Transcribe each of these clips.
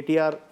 ATR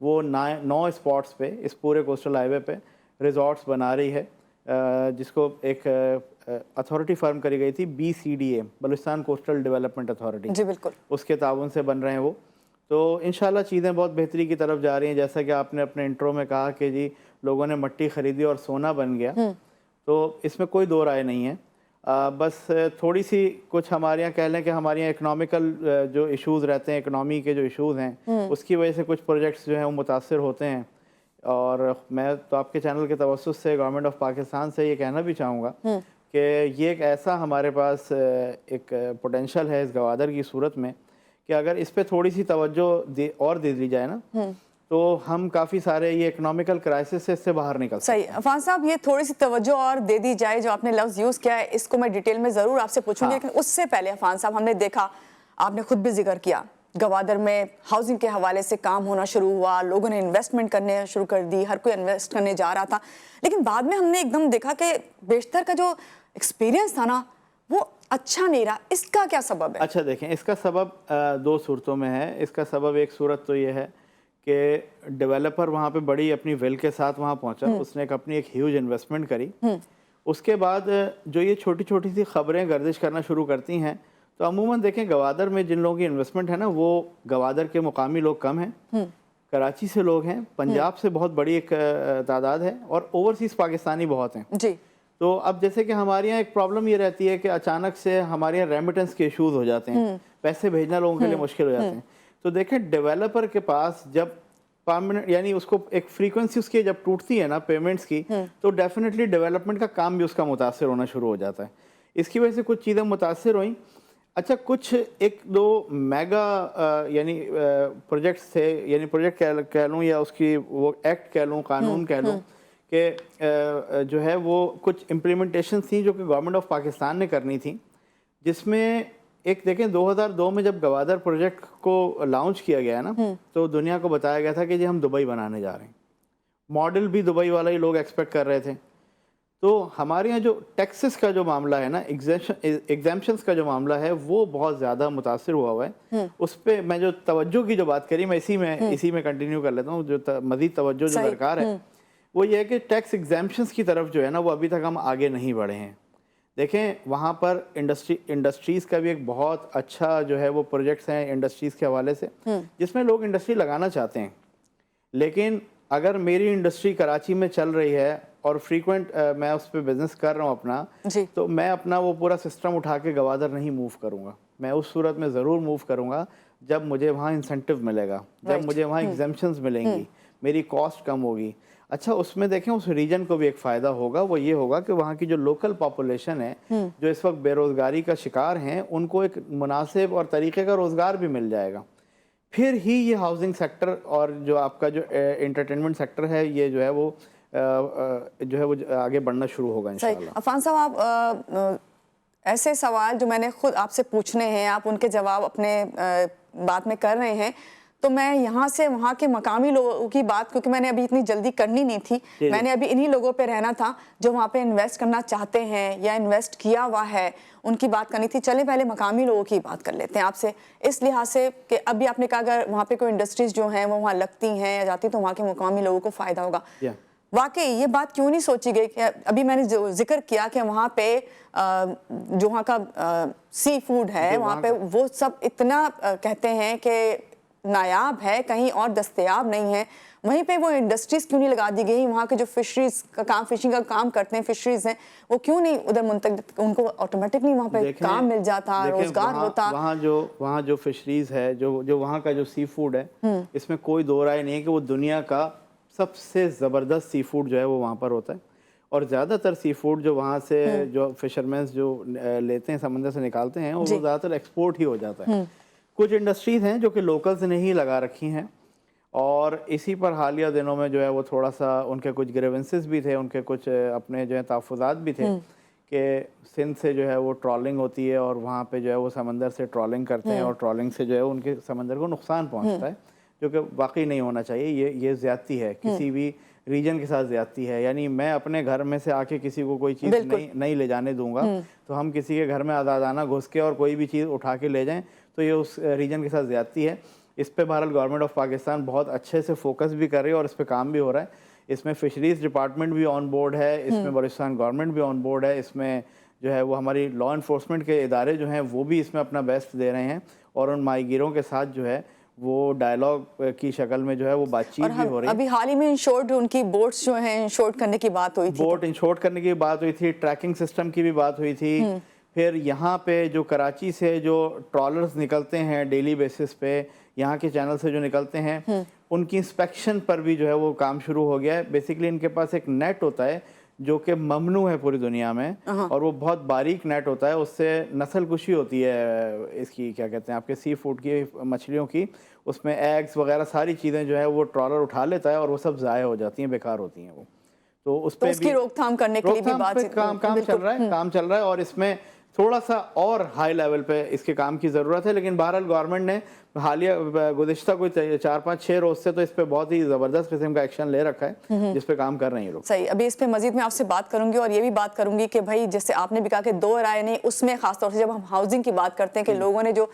وہ 9 spots پہ اس پورے کوسٹل ہائی وے پہ ریزورٹس بنا رہی ہے، جس کو ایک اتھارٹی فارم کری گئی تھی BCDA، Balochistan coastal development authority, جی بالکل، اس کے تعاون سے بن رہے ہیں وہ. تو انشاءاللہ چیزیں بہت بہتری کی طرف جا رہی ہیں. جیسا کہ آپ نے اپنے انٹرو میں کہا کہ جی لوگوں نے مٹی خریدی اور سونا بن گیا، تو اس میں کوئی دو رائے نہیں ہے. بس تھوڑی سی کچھ ہمارے یہاں کہہ لیں کہ ہمارے یہاں اکنامیکل جو ایشوز رہتے ہیں، اکنامی کے جو ایشوز ہیں، اس کی وجہ سے کچھ پروجیکٹس جو ہیں وہ متاثر ہوتے ہیں. اور میں تو آپ کے چینل کے توسط سے گورنمنٹ آف پاکستان سے یہ کہنا بھی چاہوں گا کہ یہ ایک ایسا ہمارے پاس ایک پوٹینشیل ہے اس گوادر کی صورت میں کہ اگر اس پہ تھوڑی سی توجہ اور دے دی جائے نا تو ہم کافی سارے یہ اکنامیکل کرائسس سے اس سے باہر نکل سکتے ہیں. صحیح. عفان صاحب یہ تھوڑی سی توجہ اور دے دی جائے، جو آپ نے لفظ یوز کیا ہے اس کو میں ڈیٹیل میں ضرور آپ سے پوچھوں گی، لیکن اس سے پہلے عفان صاحب ہم نے دیکھا، آپ نے خود بھی ذکر کیا، گوادر میں ہاؤسنگ کے حوالے سے کام ہونا شروع ہوا، لوگوں نے انویسٹمنٹ کرنے شروع کر دی، ہر کوئی انویسٹ کرنے جا رہا تھا، لیکن بعد میں ہم نے ایک دم دیکھا کہ بیشتر کا جو ایکسپیرینس تھا نا وہ اچھا نہیں رہا. اس کا کیا سبب ہے؟ اچھا دیکھیں، اس کا سبب 2 صورتوں میں ہے. اس کا سبب ایک صورت تو یہ ہے کہ ڈیولپر وہاں پہ بڑی اپنی ویل کے ساتھ وہاں پہنچا، اس نے اپنی ایک ہیوج انویسٹمنٹ کری. اس کے بعد جو یہ چھوٹی چھوٹی سی خبریں گردش کرنا شروع کرتی ہیں، تو عموماً دیکھیں گوادر میں جن لوگوں کی انویسٹمنٹ ہے نا وہ گوادر کے مقامی لوگ کم ہیں، کراچی سے لوگ ہیں، پنجاب سے بہت بڑی ایک تعداد ہے، اور اوورسیز پاکستانی بہت ہیں. جی. تو اب جیسے کہ ہمارے یہاں ایک پرابلم یہ رہتی ہے کہ اچانک سے ہمارے یہاں ریمیٹنس کے ایشوز ہو جاتے ہیں، پیسے بھیجنا لوگوں کے لیے مشکل ہو جاتے ہیں. تو دیکھیں ڈیولپر کے پاس جب پرماننٹ یعنی اس کو ایک فریکوینسی اس کی جب ٹوٹتی ہے نا پیمنٹس کی، تو ڈیفینیٹلی ڈیولپمنٹ کا کام بھی اس کا متاثر ہونا شروع ہو جاتا ہے. اس کی وجہ سے کچھ چیزیں متاثر ہوئیں. اچھا کچھ 1-2 میگا یعنی پروجیکٹس تھے، یعنی پروجیکٹ کہہ لوں یا اس کی وہ ایکٹ کہہ لوں، قانون کہہ لوں، کہ جو ہے وہ کچھ امپلیمنٹیشنز تھیں جو کہ گورنمنٹ آف پاکستان نے کرنی تھیں، جس میں ایک دیکھیں 2002 میں جب گوادر پروجیکٹ کو لانچ کیا گیا نا تو دنیا کو بتایا گیا تھا کہ جی ہم دبئی بنانے جا رہے ہیں. ماڈل بھی دبئی والا ہی لوگ ایکسپیکٹ کر رہے تھے. تو ہمارے یہاں جو ٹیکسز کا جو معاملہ ہے نا، ایگزامپشنز کا جو معاملہ ہے وہ بہت زیادہ متاثر ہوا ہے. اس پہ میں جو توجہ کی جو بات کری میں اسی میں کنٹینیو کر لیتا ہوں. جو مزید توجہ جو درکار ہے وہ یہ ہے کہ ٹیکس ایگزامپشنز کی طرف جو ہے نا وہ ابھی تک ہم آگے نہیں بڑھے ہیں. دیکھیں وہاں پر انڈسٹریز کا بھی ایک بہت اچھا جو ہے وہ پروجیکٹس ہیں انڈسٹریز کے حوالے سے، جس میں لوگ انڈسٹری لگانا چاہتے ہیں. لیکن اگر میری انڈسٹری کراچی میں چل رہی ہے اور فریکوینٹ میں اس پہ بزنس کر رہا ہوں اپنا، تو میں اپنا وہ پورا سسٹم اٹھا کے گوادر نہیں موو کروں گا. میں اس صورت میں ضرور موو کروں گا جب مجھے وہاں انسینٹیو ملے گا، جب مجھے وہاں ایگزمپشنز ملیں گی، میری کاسٹ کم ہوگی. اچھا اس میں دیکھیں اس ریجن کو بھی ایک فائدہ ہوگا، وہ یہ ہوگا کہ وہاں کی جو لوکل پاپولیشن ہے جو اس وقت بے روزگاری کا شکار ہیں، ان کو ایک مناسب اور طریقے کا روزگار بھی مل جائے گا. پھر ہی یہ ہاؤسنگ سیکٹر اور جو آپ کا جو انٹرٹینمنٹ سیکٹر ہے یہ جو ہے وہ آگے بڑھنا شروع ہوگا انشاءاللہ. عفان صاحب آپ ایسے سوال جو میں نے خود آپ سے پوچھنے ہیں، آپ ان کے جواب اپنے بات میں کر رہے ہیں، تو میں یہاں سے وہاں کے مقامی لوگوں کی بات، کیونکہ میں نے ابھی اتنی جلدی کرنی نہیں تھی، میں نے ابھی انہی لوگوں پہ رہنا تھا جو وہاں پہ انویسٹ کرنا چاہتے ہیں یا انویسٹ کیا ہوا ہے، ان کی بات کرنی تھی. چلیں پہلے مقامی لوگوں کی بات کر لیتے ہیں آپ سے، اس لحاظ سے کہ ابھی آپ نے کہا اگر وہاں پہ کوئی انڈسٹریز جو ہیں وہ وہاں لگتی ہیں یا جاتی تو وہاں کے مقامی لوگوں کو فائدہ ہوگا. واقعی یہ بات کیوں نہیں سوچی گئی کہ ابھی میں نے جو ذکر کیا کہ وہاں پہ جو وہاں کا سی فوڈ ہے وہاں پہ وہ سب اتنا کہتے ہیں کہ نایاب ہے، کہیں اور دستیاب نہیں ہے، وہیں پہ وہ انڈسٹریز کیوں نہیں لگا دی گئی؟ وہاں کے جو فشریز کا کام، فشنگ کا کام کرتے ہیں، فشریز ہیں، وہ کیوں نہیں ادھر منتقل، ان کو آٹومیٹکلی وہاں پہ کام مل جاتا، روزگار ہوتا. وہاں جو فشریز ہے، جو وہاں کا جو سی فوڈ ہے، اس میں کوئی دو رائے نہیں ہے کہ وہ دنیا کا سب سے زبردست سی فوڈ جو ہے وہ وہاں پر ہوتا ہے. اور زیادہ تر سی فوڈ جو وہاں سے جو فشرمینز جو لیتے ہیں، سمندر سے نکالتے ہیں، وہ زیادہ تر ایکسپورٹ ہی ہو جاتا ہے. کچھ انڈسٹریز ہیں جو کہ لوکلز نے ہی لگا رکھی ہیں، اور اسی پر حالیہ دنوں میں جو ہے وہ تھوڑا سا ان کے کچھ گریونسز بھی تھے، ان کے کچھ اپنے جو ہے تحفظات بھی تھے کہ سندھ سے جو ہے وہ ٹرالنگ ہوتی ہے اور وہاں پہ جو ہے وہ سمندر سے ٹرالنگ کرتے ہیں، اور ٹرالنگ سے جو ہے ان کے سمندر کو نقصان پہنچتا ہے، جو کہ واقعی نہیں ہونا چاہیے. یہ زیادتی ہے، کسی بھی ریجن کے ساتھ زیادتی ہے. یعنی میں اپنے گھر میں سے آ کے کسی کو کوئی چیز نہیں لے جانے دوں گا، تو ہم کسی کے گھر میں آزادانہ گھس کے اور کوئی بھی چیز اٹھا کے لے جائیں تو یہ اس ریجن کے ساتھ زیادتی ہے. اس پہ بہرحال گورنمنٹ آف پاکستان بہت اچھے سے فوکس بھی کر رہی ہے اور اس پہ کام بھی ہو رہا ہے. اس میں فشریز ڈپارٹمنٹ بھی آن بورڈ ہے, اس میں بلوچستان گورنمنٹ بھی آن بورڈ ہے, اس میں جو ہے وہ ہماری لا انفورسمنٹ کے ادارے جو ہیں وہ بھی اس میں اپنا بیسٹ دے رہے ہیں, اور ان ماہی گیروں کے ساتھ جو ہے وہ ڈائلاگ کی شکل میں جو ہے وہ بات چیت بھی ہو رہی ہے. ابھی حال ہی میں انشورڈ ان کی بوٹس جو ہیں انشورڈ کرنے کی بات ہوئی تھی, بوٹ انشورڈ کرنے کی بات ہوئی تھی, ٹریکنگ سسٹم کی بھی بات ہوئی تھی. پھر یہاں پہ جو کراچی سے جو ٹرالرز نکلتے ہیں ڈیلی بیسس پہ, یہاں کے چینل سے جو نکلتے ہیں ان کی انسپیکشن پر بھی جو ہے وہ کام شروع ہو گیا ہے. بیسیکلی ان کے پاس ایک نیٹ ہوتا ہے جو کہ ممنوع ہے پوری دنیا میں, اور وہ بہت باریک نیٹ ہوتا ہے, اس سے نسل کشی ہوتی ہے اس کی, کیا کہتے ہیں آپ کے سی فوڈ کی, مچھلیوں کی, اس میں ایگز وغیرہ ساری چیزیں جو ہے وہ ٹرالر اٹھا لیتا ہے اور وہ سب ضائع ہو جاتی ہیں, بیکار ہوتی ہیں وہ. تو اس پہ بھی روک تھام کرنے کے لیے بھی بات کام چل رہا ہے, اور اس میں تھوڑا سا اور ہائی لیول پہ اس کے کام کی ضرورت ہے. لیکن بہرحال گورنمنٹ نے حالیہ گزشتہ کوئی 4-5-6 روز سے تو اس پہ بہت ہی زبردست قسم کا ایکشن لے رکھا ہے جس پہ کام کر رہے ہیں لوگ. صحیح, ابھی اس پہ مزید میں آپ سے بات کروں گی, اور یہ بھی بات کروں گی کہ بھائی جیسے آپ نے بھی کہا کہ 2 رائے نہیں, اس میں خاص طور سے جب ہم ہاؤسنگ کی بات کرتے ہیں کہ لوگوں نے جو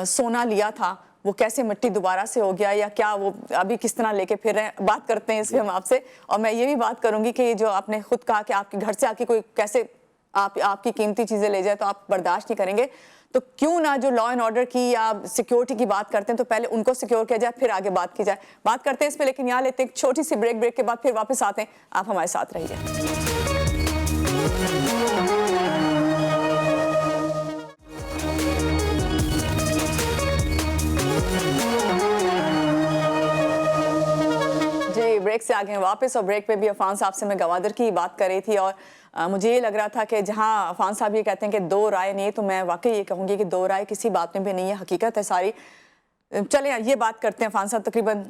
سونا لیا تھا وہ کیسے مٹی دوبارہ سے ہو گیا, یا کیا وہ ابھی کس طرح لے کے پھر رہے ہیں, بات کرتے ہیں اس پہ ہم آپ سے. اور میں یہ بھی بات کروں گی کہ جو آپ نے خود کہا کہ آپ کے گھر سے آ کے کوئی کیسے آپ کی قیمتی چیزیں لے جائے تو آپ برداشت نہیں کریں گے, تو کیوں نہ جو لا اینڈ آرڈر کی یا سیکیورٹی کی بات کرتے ہیں تو پہلے ان کو سیکیور کیا جائے, پھر آگے بات کی جائے. بات کرتے ہیں اس پہ, لیکن یہاں لیتے ہیں ایک چھوٹی سی بریک کے بعد پھر واپس آتے ہیں. آپ ہمارے ساتھ رہیے. جی, بریک سے آگے ہیں واپس, اور بریک پہ بھی عفان صاحب سے میں گوادر کی بات کر رہی تھی, اور مجھے یہ لگ رہا تھا کہ جہاں عفان صاحب یہ کہتے ہیں کہ 2 رائے نہیں, تو میں واقعی یہ کہوں گی کہ 2 رائے کسی بات میں بھی نہیں ہے, حقیقت ہے ساری. چلیں یہ بات کرتے ہیں عفان صاحب, تقریباً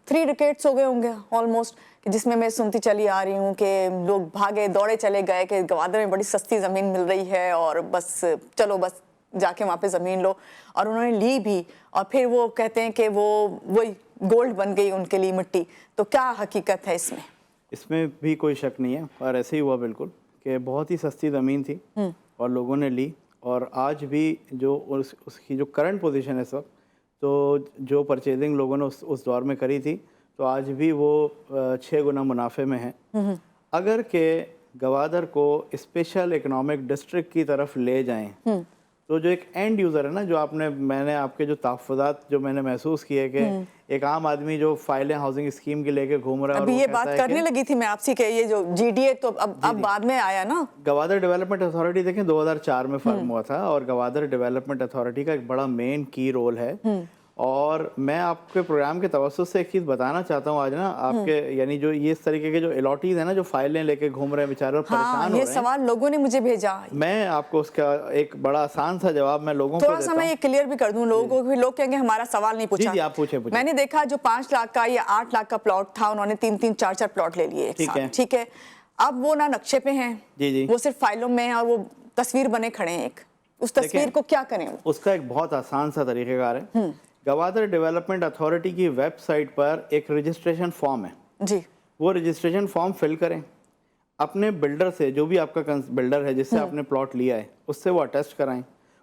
3 ڈیکیڈز ہو گئے ہوں گے آلموسٹ, جس میں سنتی چلی آ رہی ہوں کہ لوگ بھاگے دوڑے چلے گئے کہ گوادر میں بڑی سستی زمین مل رہی ہے, اور بس چلو بس جا کے وہاں پہ زمین لو, اور انہوں نے لی بھی, اور پھر وہ کہتے ہیں کہ وہی گولڈ بن گئی ان کے لیے مٹی. تو کیا حقیقت ہے اس میں؟ اس میں بھی کوئی شک نہیں ہے, اور ایسے ہی ہوا بالکل کہ بہت ہی سستی زمین تھی اور لوگوں نے لی, اور آج بھی جو اس کی جو کرنٹ پوزیشن ہے اس وقت, تو جو پرچیزنگ لوگوں نے اس دور میں کری تھی تو آج بھی وہ 6 گنا منافع میں ہے. اگر کہ گوادر کو اسپیشل اکنامک ڈسٹرکٹ کی طرف لے جائیں تو جو ایک اینڈ یوزر ہے نا, جو میں نے آپ کے جو تحفظات جو میں نے محسوس کیے کہ ایک عام آدمی جو فائلیں ہاؤسنگ اسکیم کے لے کے گھوم رہا ہے, ابھی یہ بات کرنے لگی تھی میں آپ سے کہ یہ جو جی ڈی اے تو اب بعد میں آیا نا. گوادر ڈیولپمنٹ اتھارٹی دیکھیں 2004 میں فارم ہوا تھا, اور گوادر ڈیولپمنٹ اتھارٹی کا ایک بڑا مین کی رول ہے. اور میں آپ کے پروگرام کے توسط سے ایک چیز بتانا چاہتا ہوں آج نا, آپ کے یعنی جو یہ اس طریقے کے جو الاٹیز ہیں نا, جو فائلیں لے کے گھوم رہے ہیں بیچارے اور پریشان ہو رہے ہیں, یہ سوال لوگوں نے مجھے بھیجا, میں آپ کو اس کا ایک بڑا آسان سا جواب میں لوگوں کو تھوڑا سا میں یہ کلیئر بھی کر دوں لوگوں کو, لوگ کہیں گے ہمارا سوال نہیں پوچھا. جی آپ پوچھیں. میں نے دیکھا جو 5 لاکھ کا یا 8 لاکھ کا پلاٹ تھا, انہوں نے 3-3 4-4 پلاٹ لے لیے ایک ساتھ, ٹھیک ہے. اب وہ نہ نقشے پہ ہیں, وہ صرف فائلوں میں ہیں, اور وہ تصویر بنے کھڑے ہیں. ایک اس تصویر کو کیا کریں؟ اس کا ایک بہت آسان سا طریقہ کار ہے. گوادر ڈیولپمنٹ اتھارٹی کی ویب سائٹ پر ایک رجسٹریشن فارم ہے جی, وہ رجسٹریشن فارم فل کریں, اپنے بلڈر سے, جو بھی آپ کا بلڈر ہے جس سے آپ نے پلاٹ لیا ہے, اس سے وہ اٹیسٹ کرائیں,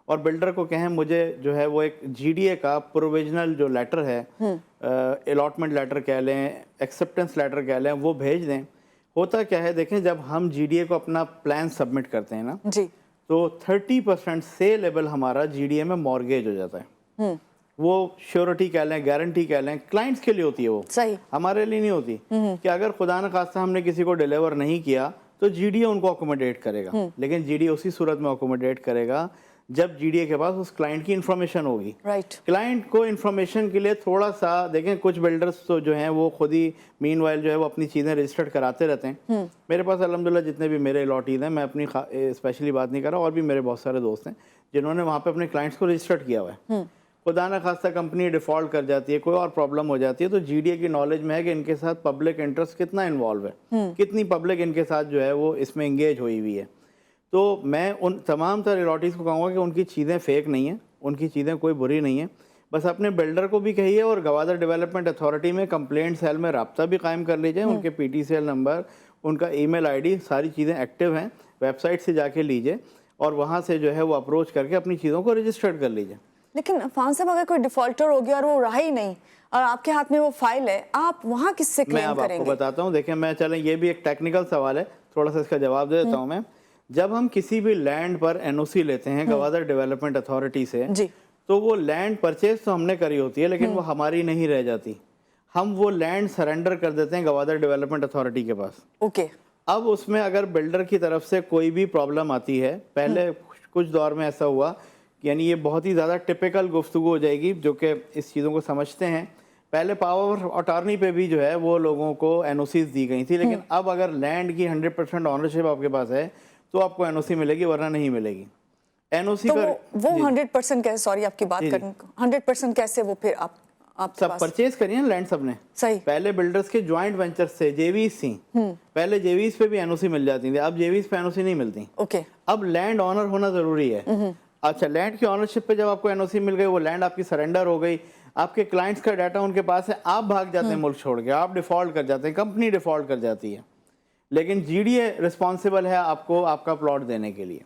اور بلڈر کو کہیں مجھے جو ہے وہ ایک جی ڈی اے کا پروویژنل جو لیٹر ہے, الاٹمنٹ لیٹر کہہ لیں, ایکسیپٹنس لیٹر کہہ لیں, وہ بھیج دیں. ہوتا کیا ہے دیکھیں, جب ہم جی ڈی اے کو اپنا پلان سبمٹ کرتے ہیں نا, تو 30% سے لیبل ہمارا جی ڈی اے میں مورگیج ہو جاتا ہے. وہ شیورٹی کہہ لیں, گارنٹی کہہ لیں, کلائنٹس کے لیے ہوتی ہے وہ, ہمارے لیے نہیں ہوتی. کہ اگر خدا نخواستہ ہم نے کسی کو ڈیلیور نہیں کیا تو جی ڈی اے ان کو اکوموڈیٹ کرے گا, لیکن جی ڈی اے اسی صورت میں اکوموڈیٹ کرے گا جب جی ڈی اے کے پاس اس کلائنٹ کی انفارمیشن ہوگی. کلائنٹ کو انفارمیشن کے لیے تھوڑا سا دیکھیں, کچھ بلڈرز تو جو ہیں وہ خود ہی مین وائل جو ہے وہ اپنی چیزیں رجسٹرڈ کراتے رہتے ہیں. میرے پاس الحمدللہ جتنے بھی میرے الاٹیز ہیں, میں اپنی اسپیشلی بات نہیں کر رہا, اور بھی میرے بہت سارے دوست ہیں جنہوں نے وہاں پہ اپنے کلائنٹس کو رجسٹرڈ کیا ہوا ہے. خدا نخواستہ کمپنی ڈیفالٹ کر جاتی ہے, کوئی اور پرابلم ہو جاتی ہے, تو جی ڈی اے کی نالج میں ہے کہ ان کے ساتھ پبلک انٹرسٹ کتنا انوالو ہے, کتنی پبلک ان کے ساتھ جو ہے وہ اس میں انگیج ہوئی ہوئی ہے. تو میں ان تمام تر الاٹیز کو کہوں گا کہ ان کی چیزیں فیک نہیں ہیں, ان کی چیزیں کوئی بری نہیں ہیں. بس اپنے بلڈر کو بھی کہیے, اور گوادر ڈیولپمنٹ اتھارٹی میں کمپلینٹ سیل میں رابطہ بھی قائم کر لیجیے. ان کے P T C L number, ان کا ای میل آئی ڈی, ساری چیزیں ایکٹیو ہیں. ویب سائٹ سے جا کے لیجیے, اور وہاں سے جو ہے وہ اپروچ کر کے اپنی چیزوں کو رجسٹرڈ کر لیجیے. لیکن عفان صاحب اگر کوئی ڈیفالٹر ہو گیا اور وہ رہا ہی نہیں اور آپ کے ہاتھ میں وہ فائل ہے, آپ وہاں کس سے میں کلیم اب آپ کریں کو گے؟ بتاتا ہوں, دیکھیں میں چلیں یہ بھی ایک ٹیکنیکل سوال ہے, تھوڑا سا اس کا جواب دے دیتا ہوں میں. جب ہم کسی بھی لینڈ پر این او سی لیتے ہیں گوادر ڈیولپمنٹ اتھارٹی سے, جی تو وہ لینڈ پرچیز تو ہم نے کری ہوتی ہے لیکن وہ ہماری نہیں رہ جاتی, ہم وہ لینڈ سرنڈر کر دیتے ہیں گوادر ڈیولپمنٹ اتھارٹی کے پاس. اوکے. اب اس میں اگر بلڈر کی طرف سے کوئی بھی پرابلم آتی ہے, پہلے کچھ دور میں ایسا ہوا, یعنی یہ بہت ہی زیادہ ٹپیکل گفتگو ہو جائے گی جو کہ اس چیزوں کو سمجھتے ہیں, پہلے پاور اٹارنی پہ بھی جو ہے وہ لوگوں کو این او سیز دی گئی تھی, لیکن اب اگر لینڈ کی 100% آنرشپ آپ کے پاس ہے تو آپ کو این او سی ملے گی, ورنہ نہیں ملے گی. این او سی کا وہ 100% کیسے, سوری آپ کی بات کرنے کو, 100% کیسے وہ پھر آپ کے سب پاس پرچیز کریے نا لینڈ سب نے, صحیح. پہلے بلڈرز کے جوائنٹ وینچر سے جے ویز تھیں, پہلے جے ویز پہ بھی این او سی مل جاتی تھی, اب جے ویز پہ این او سی نہیں ملتی. اوکے. اب لینڈ آنر ہونا ضروری ہے. اچھا, لینڈ کی آنرشپ پہ جب آپ کو این او سی مل گئی, وہ لینڈ آپ کی سرنڈر ہو گئی, آپ کے کلائنٹس کا ڈیٹا ان کے پاس ہے, آپ بھاگ جاتے ہیں ملک چھوڑ کے, آپ ڈیفالٹ کر جاتے ہیں, کمپنی ڈیفالٹ کر جاتی ہے, لیکن جی ڈی اے رسپانسبل ہے آپ کو آپ کا پلاٹ دینے کے لیے,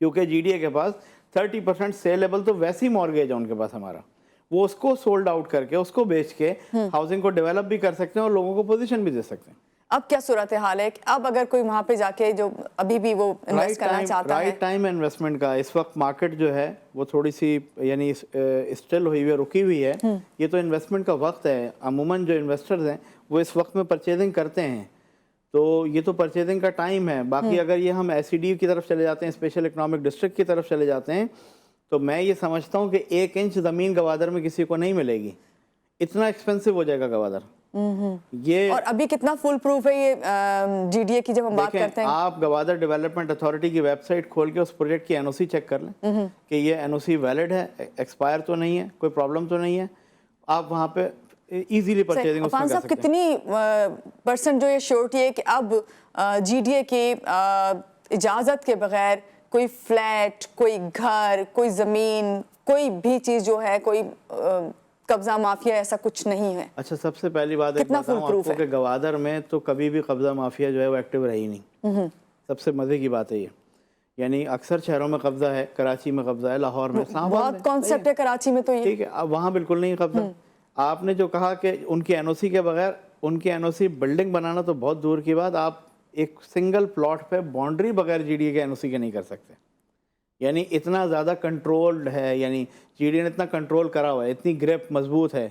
کیونکہ جی ڈی اے کے پاس 30% سیلیبل تو ویسی مارگیج ہے ان کے پاس ہمارا, وہ اس کو سولڈ آؤٹ کر کے, اس کو بیچ کے ہاؤسنگ کو ڈیولپ بھی کر سکتے ہیں اور لوگوں کو پوزیشن بھی دے سکتے ہیں. اب کیا صورتحال ہے, اب اگر کوئی وہاں پہ جا کے جو ابھی بھی وہ انویسٹ کرنا چاہتا ہے, رائٹ ٹائم انویسٹمنٹ کا, اس وقت مارکیٹ جو ہے وہ تھوڑی سی یعنی اسٹل ہوئی ہوئی ہے, رکی ہوئی ہے, یہ تو انویسٹمنٹ کا وقت ہے. عموماً جو انویسٹرز ہیں وہ اس وقت میں پرچیزنگ کرتے ہیں, تو یہ تو پرچیزنگ کا ٹائم ہے. باقی اگر یہ ہم ایس سی ڈی کی طرف چلے جاتے ہیں, اسپیشل اکنامک ڈسٹرکٹ کی طرف چلے جاتے ہیں, تو میں یہ سمجھتا ہوں کہ 1 انچ زمین گوادر میں کسی کو نہیں ملے گی, اتنا ایکسپینسو ہو جائے گا گوادر. یہ اور ابھی کتنا فل پروف ہے یہ جی ڈی اے کی, جب ہم بات کرتے ہیں آپ گوادر ڈیولپمنٹ اتھارٹی کی ویب سائٹ کھول کے اس پروجیکٹ کی این او سی چیک کر لیں کہ یہ این او سی ویلڈ ہے, ایکسپائر تو نہیں ہے, کوئی پرابلم تو نہیں ہے, آپ وہاں پہ ایزیلی پرچیزنگ اس میں عفان کر صاحب سکتے ہیں. کتنی پرسنٹ جو یہ شیورٹی ہے کہ اب جی ڈی اے کی اجازت کے بغیر کوئی فلیٹ, کوئی گھر, کوئی زمین, کوئی بھی چیز جو ہے, کوئی قبضہ مافیا ایسا کچھ نہیں ہے؟ اچھا, سب سے پہلی بات ایک بتاؤں آپ کو کہ گوادر میں تو کبھی بھی قبضہ مافیا جو ہے وہ ایکٹیو رہی نہیں. سب سے مزے کی بات ہے یہ, یعنی اکثر شہروں میں قبضہ ہے, کراچی میں قبضہ ہے, لاہور میں, اسلام آباد میں, بہت کانسیپٹ ہے کراچی میں تو یہ, ٹھیک ہے, اب وہاں بالکل نہیں قبضہ. آپ نے جو کہا کہ ان کی این او سی کے بغیر, ان کی این او سی بلڈنگ بنانا تو بہت دور کی بات, آپ ایک سنگل پلاٹ پہ باؤنڈری بغیر جی ڈی اے کے این او سی کے نہیں کر سکتے. یعنی اتنا زیادہ کنٹرولڈ ہے, یعنی جی ڈی اے نے اتنا کنٹرول کرا ہوا ہے, اتنی گریپ مضبوط ہے.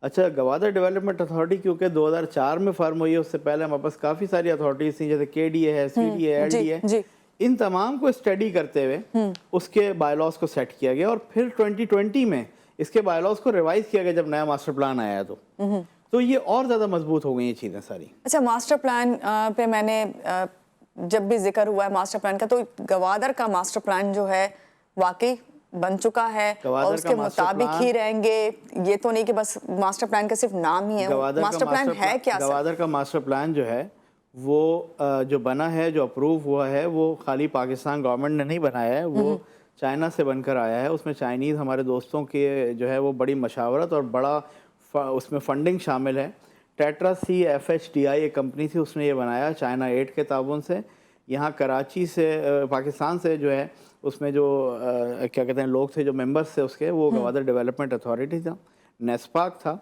اچھا, گوادر ڈیولپمنٹ اتھارٹی کیونکہ 2004 میں فارم ہوئی ہے, اس سے پہلے ہمارے پاس کافی ساری اتھارٹیز تھیں, جیسے کے ڈی اے ہے, C D A, L D A, ان تمام کو اسٹڈی کرتے ہوئے اس کے بائی لاز کو سیٹ کیا گیا, اور پھر 2020 میں اس کے بائی لاز کو ریوائز کیا گیا جب نیا ماسٹر پلان آیا تو یہ اور زیادہ مضبوط ہو گئی یہ چیزیں ساری. اچھا, ماسٹر پلان پہ میں نے جب بھی ذکر ہوا ہے ماسٹر پلان کا, تو گوادر کا ماسٹر پلان جو ہے واقعی بن چکا ہے اور اس کے مطابق ہی رہیں گے, یہ تو نہیں کہ بس ماسٹر پلان کا صرف نام ہی ہے, ماسٹر پلان ہے کیا؟ گوادر کا ماسٹر پلان جو ہے وہ جو بنا ہے, جو اپروو ہوا ہے, وہ خالی پاکستان گورنمنٹ نے نہیں بنایا ہے, وہ چائنا سے بن کر آیا ہے. اس میں چائنیز ہمارے دوستوں کے جو ہے وہ بڑی مشاورت اور بڑا اس میں فنڈنگ شامل ہے. Tetra C F H D I ایک کمپنی تھی, اس نے یہ بنایا چائنا ایڈ کے تعاون سے. یہاں کراچی سے, پاکستان سے جو ہے اس میں جو کیا کہتے ہیں لوگ تھے, جو ممبرس تھے اس کے, وہ گوادر ڈیولپمنٹ اتھارٹی تھا, نیسپاک تھا,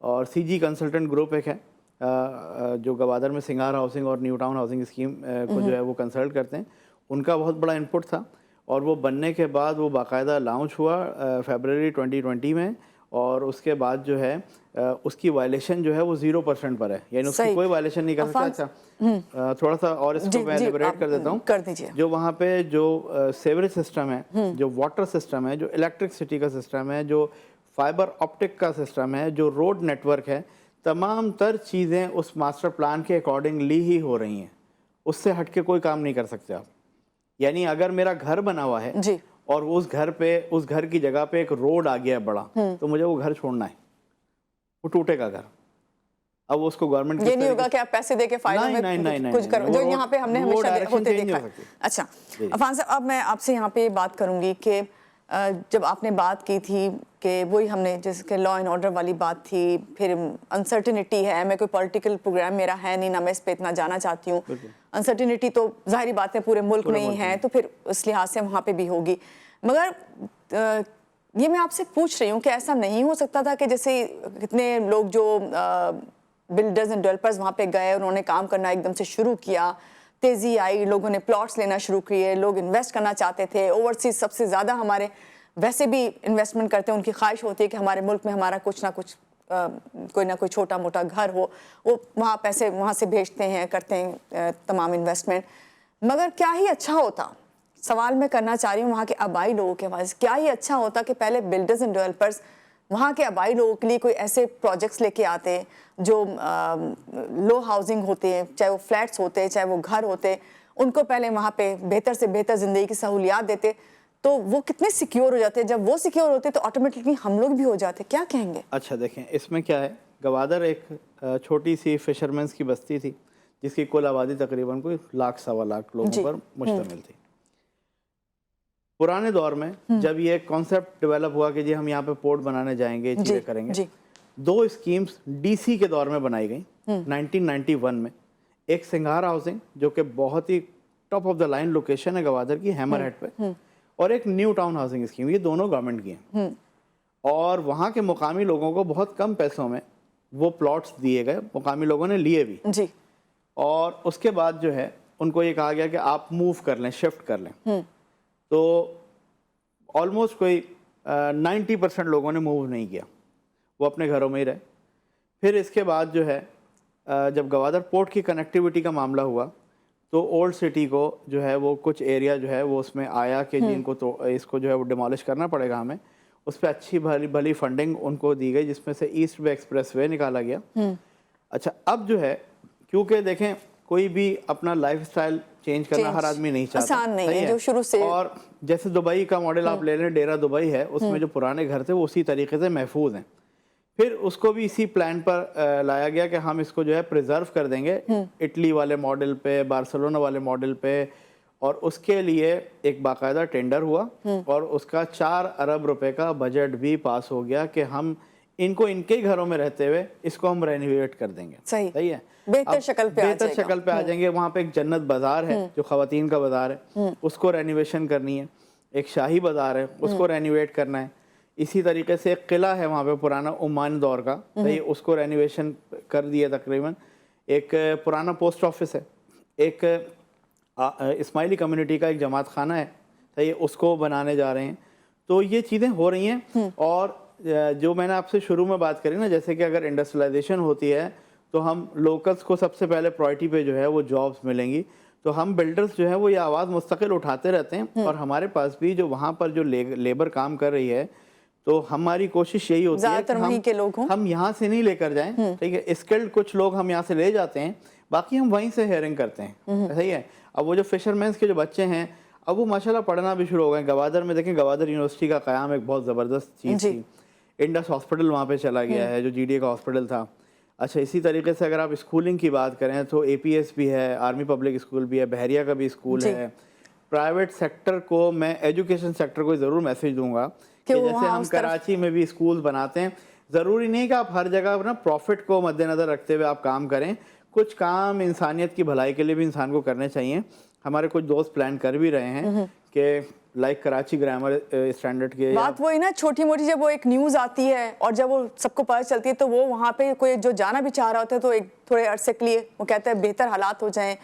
اور سی جی کنسلٹنٹ گروپ ایک ہے جو گوادر میں سنگار ہاؤسنگ اور نیو ٹاؤن ہاؤسنگ اسکیم کو جو ہے وہ کنسلٹ کرتے ہیں, ان کا بہت بڑا انپٹ تھا. اور وہ بننے کے بعد وہ باقاعدہ لانچ ہوا فیبرری 2020 میں, اور اس کے بعد جو ہے اس کی وائلیشن جو ہے وہ 0% پر ہے, یعنی اس کی کوئی وائلیشن نہیں کر سکتا. اچھا, تھوڑا سا اور اس کو میں لیبریٹ کر دیتا ہوں. جو وہاں پہ جو سیوریج سسٹم ہے, جو واٹر سسٹم ہے, جو الیکٹرکسٹی کا سسٹم ہے, جو فائبر آپٹک کا سسٹم ہے, جو روڈ نیٹ ورک ہے, تمام تر چیزیں اس ماسٹر پلان کے اکارڈنگلی ہی ہو رہی ہیں. اس سے ہٹ کے کوئی کام نہیں کر سکتے آپ. یعنی اگر میرا گھر بنا ہوا ہے اور اس گھر پہ, اس گھر کی جگہ پہ ایک روڈ آ گیا ہے بڑا, تو مجھے وہ گھر چھوڑنا ہے, وہ ٹوٹے گا گھر. اب اس کو گورنمنٹ یہ نہیں ہوگا کہ آپ پیسے دے کے فائلوں میں کچھ کرو, جو یہاں پہ ہم نے ہمیشہ ہوتے دیکھا ہے. اچھا عفان صاحب, اب میں آپ سے یہاں پہ بات کروں گی کہ جب آپ نے بات کی تھی کہ وہی ہم نے جیسے کہ لا اینڈ آرڈر والی بات تھی, پھر انسرٹینٹی ہے, میں کوئی پولیٹیکل پروگرام میرا ہے نہیں, نہ میں اس پہ اتنا جانا چاہتی ہوں. انسرٹینٹی تو ظاہری بات ہے پورے ملک میں ہی ہے, تو پھر اس لحاظ سے وہاں پہ بھی ہوگی. مگر یہ میں آپ سے پوچھ رہی ہوں کہ ایسا نہیں ہو سکتا تھا کہ جیسے کتنے لوگ جو بلڈرز اینڈ ڈیولپرز وہاں پہ گئے, انہوں نے کام کرنا ایک دم سے شروع کیا, تیزی آئی, لوگوں نے پلاٹس لینا شروع کیے, لوگ انویسٹ کرنا چاہتے تھے, اوورسیز سب سے زیادہ ہمارے ویسے بھی انویسٹمنٹ کرتے ہیں, ان کی خواہش ہوتی ہے کہ ہمارے ملک میں ہمارا کچھ نہ کچھ کوئی نہ کوئی چھوٹا موٹا گھر ہو, وہ وہاں پیسے وہاں سے بھیجتے ہیں, کرتے ہیں تمام انویسٹمنٹ. مگر کیا ہی اچھا ہوتا, سوال میں کرنا چاہ رہی ہوں وہاں کے آبائی لوگوں کے پاس, کیا ہی اچھا ہوتا کہ پہلے بلڈرز اینڈ ڈیولپرز وہاں کے آبائی لوگوں کے لیے کوئی ایسے پروجیکٹس لے کے آتے جو لو ہاؤسنگ ہوتے ہیں, چاہے وہ فلیٹس ہوتے, چاہے وہ گھر ہوتے, ان کو پہلے وہاں پہ بہتر سے بہتر زندگی کی سہولیات دیتے, تو وہ کتنے سیکیور ہو جاتے. جب وہ سیکیور ہوتے تو آٹومیٹکلی ہم لوگ بھی ہو جاتے. کیا کہیں گے؟ اچھا دیکھیں, اس میں کیا ہے, گوادر ایک چھوٹی سی فشرمینس کی بستی تھی جس کی کل آبادی تقریباً کوئی 1,00,000-1.25 لاکھ لوگوں پر مشتمل تھی. پرانے دور میں جب یہ کانسیپٹ ڈیولپ ہوا کہ جی ہم یہاں پہ پورٹ بنانے جائیں گے, چیزیں کریں گے, 2 اسکیمز ڈی سی کے دور میں بنائی گئیں 1991 میں. ایک سنگھار ہاؤسنگ جو کہ بہت ہی top of the line location ہے گوادر کی, ہیمر ہیڈ پہ, اور ایک نیو ٹاؤن ہاؤسنگ اسکیم. یہ دونوں گورنمنٹ کی ہیں, اور وہاں کے مقامی لوگوں کو بہت کم پیسوں میں وہ پلاٹس دیے گئے, مقامی لوگوں نے لیے بھی. اور اس کے بعد جو ہے ان کو یہ کہا گیا کہ آپ موو کر لیں, شفٹ کر لیں. تو آلموسٹ کوئی 90% لوگوں نے موو نہیں کیا, وہ اپنے گھروں میں ہی رہے. پھر اس کے بعد جو ہے جب گوادر پورٹ کی کنیکٹیوٹی کا معاملہ ہوا تو اولڈ سٹی کو جو ہے وہ کچھ ایریا جو ہے وہ اس میں آیا کہ جن کو تو اس کو جو ہے وہ ڈیمالش کرنا پڑے گا ہمیں. اس پہ اچھی بھلی فنڈنگ ان کو دی گئی, جس میں سے ایسٹ وے ایکسپریس وے نکالا گیا. اچھا, اب جو ہے کیونکہ دیکھیں کوئی بھی اپنا لائف سٹائل چینج کرنا ہر آدمی نہیں چاہتا, آسان نہیں ہے جو شروع سے. اور جیسے دبئی کا ماڈل آپ لے لیں, ڈیرا دبئی ہے, اس میں جو پرانے گھر تھے وہ اسی طریقے سے محفوظ ہیں. پھر اس کو بھی اسی پلان پر لایا گیا کہ ہم اس کو جو ہے پریزرو کر دیں گے اٹلی والے ماڈل پہ, بارسلونا والے ماڈل پہ, اور اس کے لیے ایک باقاعدہ ٹینڈر ہوا اور اس کا 4 ارب روپے کا بجٹ بھی پاس ہو گیا کہ ہم ان کو ان کے گھروں میں رہتے ہوئے اس کو ہم رینوویٹ کر دیں گے. صحیح ہے, بہتر شکل پہ آ جائیں گے. وہاں پہ ایک جنت بازار ہے جو خواتین کا بازار ہے, اس کو رینوویشن کرنی ہے. ایک شاہی بازار ہے, اس کو رینوویٹ کرنا ہے. اسی طریقے سے ایک قلعہ ہے وہاں پہ پرانا عمانی دور کا, صحیح, اس کو رینوویشن کر دیا تقریباً. ایک پرانا پوسٹ آفس ہے, ایک اسماعیلی کمیونٹی کا ایک جماعت خانہ ہے, صحیح, اس کو بنانے جا رہے ہیں. تو یہ چیزیں ہو رہی ہیں. اور جو میں نے آپ سے شروع میں بات کری نا, جیسے کہ اگر انڈسٹریلائزیشن ہوتی ہے تو ہم لوکلز کو سب سے پہلے پرائرٹی پہ جو ہے وہ جابس ملیں گی. تو ہم بلڈرز جو ہیں وہ یہ آواز مستقل اٹھاتے رہتے ہیں, اور ہمارے پاس بھی جو وہاں پر جو لیبر کام کر رہی ہے, تو ہماری کوشش یہی ہوتی ہے کہ ہم یہاں سے نہیں لے کر جائیں, ٹھیک ہے, اسکلڈ کچھ لوگ ہم یہاں سے لے جاتے ہیں, باقی ہم وہیں سے ہیئرنگ کرتے ہیں, صحیح ہے. اب وہ جو فشرمینس کے جو بچے ہیں اب وہ ماشاءاللہ پڑھنا بھی شروع ہو گئے. گوادر میں دیکھیں, گوادر یونیورسٹی کا قیام ایک بہت زبردست چیز تھی. انڈس ہاسپٹل وہاں پہ چلا گیا ہے جو جی ڈی اے کا ہاسپٹل تھا. اچھا, اسی طریقے سے اگر آپ اسکولنگ کی بات کریں تو اے پی ایس بھی ہے, آرمی پبلک اسکول بھی ہے, بحریہ کا بھی اسکول ہے. پرائیویٹ سیکٹر کو میں, ایجوکیشن سیکٹر کو ضرور میسج دوں گا کہ جیسے ہم کراچی میں بھی اسکول بناتے ہیں, ضروری نہیں کہ آپ ہر جگہ اپنا پروفٹ کو مد نظر رکھتے ہوئے آپ کام کریں. کچھ کام انسانیت کی بھلائی کے لیے بھی انسان کو کرنے چاہیے. ہمارے کچھ دوست پلان کر بھی رہے ہیں کہ لائک کراچی گرامر اسٹینڈرڈ کے, بات وہی نا, چھوٹی موٹی جب وہ ایک نیوز آتی ہے اور جب وہ سب کو پتہ چلتی ہے تو وہ وہاں پہ کوئی جو جانا بھی چاہ رہا ہوتا ہے تو ایک تھوڑے عرصے کے لیے وہ کہتا ہے بہتر حالات ہو جائیں,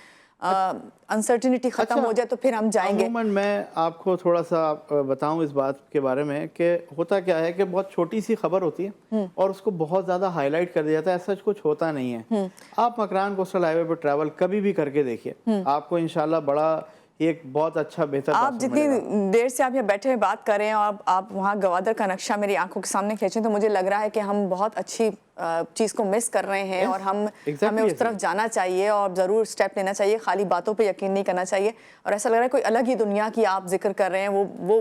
انسرٹنٹی ختم ہو جائے تو پھر ہم جائیں گے. عموماً میں آپ کو تھوڑا سا بتاؤں اس بات کے بارے میں کہ ہوتا کیا ہے کہ بہت چھوٹی سی خبر ہوتی ہے اور اس کو بہت زیادہ ہائی لائٹ کر دیا جاتا ہے, ایسا کچھ ہوتا نہیں ہے. آپ مکران کوسٹل ہائی وے پہ ٹریول کبھی بھی کر کے دیکھیے, آپ کو انشاءاللہ بڑا ایک بہت اچھا بہتر. آپ جتنی دیر سے آپ یہاں بیٹھے ہوئے بات کر رہے ہیں اور آپ وہاں گوادر کا نقشہ میری آنکھوں کے سامنے کھینچیں تو مجھے لگ رہا ہے کہ ہم بہت اچھی چیز کو مس کر رہے ہیں, اور ہمیں اس طرف جانا چاہیے اور ضرور سٹیپ لینا چاہیے. خالی باتوں پہ یقین نہیں کرنا چاہیے. اور ایسا لگ رہا ہے کوئی الگ ہی دنیا کی آپ ذکر کر رہے ہیں, وہ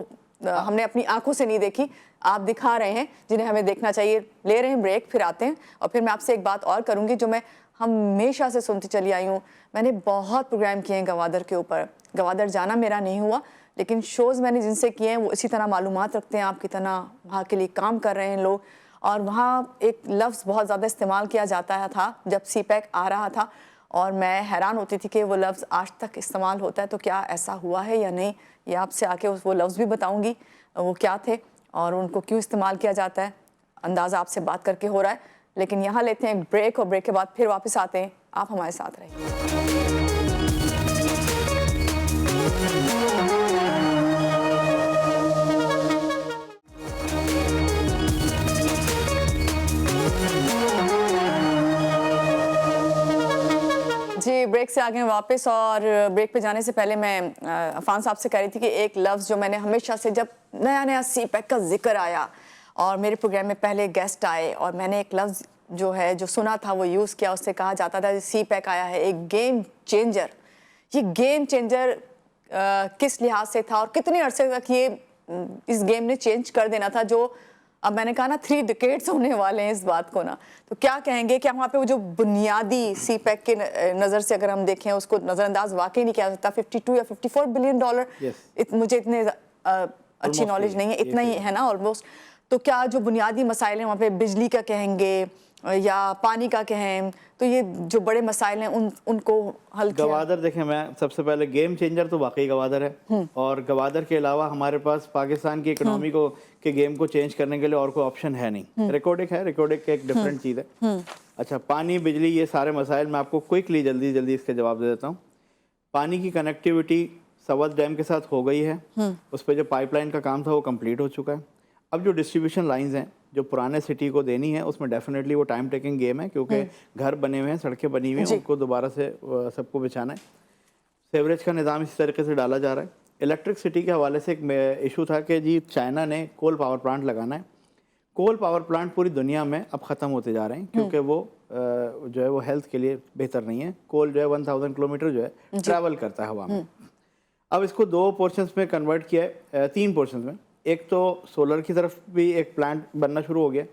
ہم نے اپنی آنکھوں سے نہیں دیکھی, آپ دکھا رہے ہیں جنہیں ہمیں دیکھنا چاہیے. لے رہے ہیں بریک, پھر آتے ہیں, اور پھر میں آپ سے ایک بات اور کروں گی جو میں ہمیشہ سے سنتی چلی آئی ہوں. میں نے بہت پروگرام کیے ہیں گوادر کے اوپر, گوادر جانا میرا نہیں ہوا, لیکن شوز میں نے جن سے کیے ہیں وہ اسی طرح معلومات رکھتے ہیں آپ کی طرح, وہاں کے لیے کام کر رہے ہیں لوگ. اور وہاں ایک لفظ بہت زیادہ استعمال کیا جاتا تھا جب سی پیک آ رہا تھا, اور میں حیران ہوتی تھی کہ وہ لفظ آج تک استعمال ہوتا ہے, تو کیا ایسا ہوا ہے یا نہیں, یہ آپ سے آ کے وہ لفظ بھی بتاؤں گی وہ کیا تھے. اور ان کو کیوں استعمال کیا جاتا ہے اندازہ آپ سے بات کر کے ہو رہا ہے. لیکن یہاں لیتے ہیں ایک بریک اور بریک کے بعد پھر واپس آتے ہیں. آپ ہمارے ساتھ رہیں. جی بریک سے آگے واپس. اور بریک پہ جانے سے پہلے میں عفان صاحب سے کہہ رہی تھی کہ ایک لفظ جو میں نے ہمیشہ سے جب نیا سی پیک کا ذکر آیا اور میرے پروگرام میں پہلے گیسٹ آئے اور میں نے ایک لفظ جو ہے جو سنا تھا وہ یوز کیا, اس سے کہا جاتا تھا سی پیک آیا ہے ایک گیم چینجر. یہ گیم چینجر کس لحاظ سے تھا اور کتنے عرصے تک یہ اس گیم نے چینج کر دینا تھا, جو اب میں نے کہا نا 3 ڈیکیڈز ہونے والے ہیں اس بات کو نا. تو کیا کہیں گے کہ وہاں پہ وہ جو بنیادی سی پیک کے نظر سے اگر ہم دیکھیں اس کو نظر انداز واقعی نہیں کیا جاتا. 52 یا 54 بلین ڈالر, مجھے اتنے اچھی نالج نہیں ہے, اتنا ہی ہے نا آلموسٹ. تو کیا جو بنیادی مسائل ہیں وہاں پہ بجلی کا کہیں گے یا پانی کا کہیں, تو یہ جو بڑے مسائل ہیں ان کو حل کیا؟ گوادر دیکھیں, میں سب سے پہلے گیم چینجر تو واقعی گوادر ہے, اور گوادر کے علاوہ ہمارے پاس پاکستان کی اکنامی کو کے گیم کو چینج کرنے کے لیے اور کوئی آپشن ہے نہیں. ریکارڈک ہے, ریکارڈک ایک ڈفرینٹ چیز ہے. اچھا, پانی بجلی یہ سارے مسائل میں آپ کو کوئکلی جلدی اس کے جواب دے دیتا ہوں. پانی کی کنیکٹیوٹی سوات ڈیم کے ساتھ ہو گئی ہے, اس پہ جو پائپ لائن کا کام تھا وہ کمپلیٹ ہو چکا ہے. اب جو ڈسٹریبیوشن لائنز ہیں جو پرانے سٹی کو دینی ہے, اس میں ڈیفینیٹلی وہ ٹائم ٹیکنگ گیم ہے, کیونکہ گھر بنے ہوئے ہیں, سڑکیں بنی ہوئی ہیں, ان کو دوبارہ سے سب کو بچانا ہے. سیوریج کا نظام اسی طریقے سے ڈالا جا رہا ہے. الیکٹرک سٹی کے حوالے سے ایک ایشو تھا کہ جی چائنا نے کول پاور پلانٹ لگانا ہے. کول پاور پلانٹ پوری دنیا میں اب ختم ہوتے جا رہے ہیں, کیونکہ وہ جو ہے وہ ہیلتھ کے لیے بہتر نہیں ہے. کول جو ہے 1000 کلومیٹر جو ہے ٹریول کرتا ہے ہوا میں. اب اس کو 2 پورشنز میں کنورٹ کیا ہے, 3 پورشنز میں. ایک تو سولر کی طرف بھی ایک پلانٹ بننا شروع ہو گیا.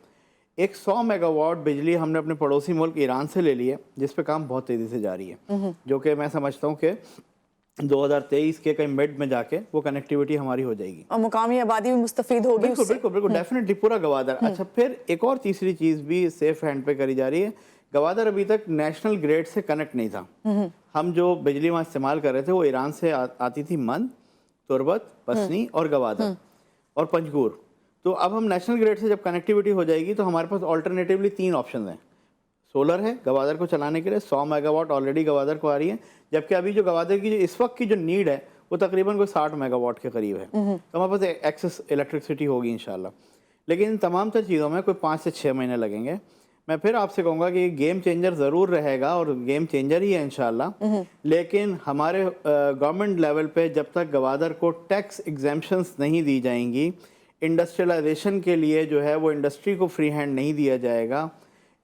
ایک 100 میگا واٹ بجلی ہم نے اپنے پڑوسی ملک ایران سے لے لی ہے, جس پہ کام بہت تیزی سے جاری ہے, جو کہ میں سمجھتا ہوں کہ 2023 کے کہیں مڈ میں جا کے وہ کنیکٹیوٹی ہماری ہو جائے گی اور مقامی آبادی بھی مستفید ہوگی. بالکل ڈیفینیٹلی پورا گوادر. اچھا, پھر ایک اور تیسری چیز بھی سیف ہینڈ پہ کری جا رہی ہے. گوادر ابھی تک نیشنل گریڈ سے کنیکٹ نہیں تھا. ہم جو بجلی وہاں استعمال کر رہے تھے وہ ایران سے آتی تھی, من, تربت, پسنی اور گوادر اور پنجگور. تو اب ہم نیشنل گریڈ سے جب کنیکٹیوٹی ہو جائے گی تو ہمارے پاس آلٹرنیٹیولی 3 آپشنز ہیں. سولر ہے گوادر کو چلانے کے لیے, 100 میگا واٹ آلریڈی گوادر کو آ رہی ہے, جبکہ ابھی جو گوادر کی جو اس وقت کی جو نیڈ ہے وہ تقریباً کوئی 60 میگا واٹ کے قریب ہے. تو ہمارے پاس ایکسس الیکٹرکسٹی ہوگی انشاءاللہ. لیکن ان تمام تر چیزوں میں کوئی 5 سے 6 مہینے لگیں گے. میں پھر آپ سے کہوں گا کہ یہ گیم چینجر ضرور رہے گا اور گیم چینجر ہی ہے انشاءاللہ. لیکن ہمارے گورنمنٹ لیول پہ جب تک گوادر کو ٹیکس ایگزیمپشنز نہیں دی جائیں گی, انڈسٹریلائزیشن کے لیے جو ہے وہ انڈسٹری کو فری ہینڈ نہیں دیا جائے گا,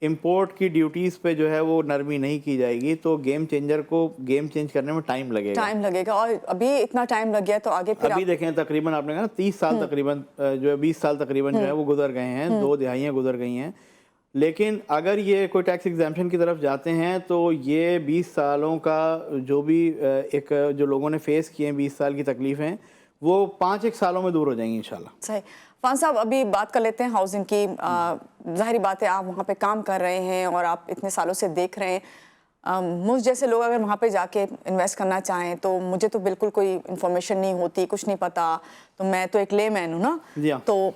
امپورٹ کی ڈیوٹیز پہ جو ہے وہ نرمی نہیں کی جائے گی, تو گیم چینجر کو گیم چینج کرنے میں ٹائم لگے گا. اور ابھی اتنا ٹائم لگ گیا تو آگے پھر ابھی دیکھیں تقریباً آپ نے کہا نا 30 سال تقریباً جو ہے 20 سال تقریباً جو ہے وہ گزر گئے ہیں, 2 دہائیاں گزر گئی ہیں. لیکن اگر یہ کوئی ٹیکس ایگزیمپشن کی طرف جاتے ہیں تو یہ 20 سالوں کا جو بھی ایک جو لوگوں نے فیس کیے ہیں 20 سال کی تکلیفیں, وہ 5-1 سالوں میں دور ہو جائیں گی انشاءاللہ. صحیح. فان صاحب ابھی بات کر لیتے ہیں ہاؤسنگ کی. ظاہری بات ہے آپ وہاں پہ کام کر رہے ہیں اور آپ اتنے سالوں سے دیکھ رہے ہیں. مجھ جیسے لوگ اگر وہاں پہ جا کے انویسٹ کرنا چاہیں تو مجھے تو بالکل کوئی انفارمیشن نہیں ہوتی, کچھ نہیں پتا, تو میں تو ایک لے مین ہوں نا. تو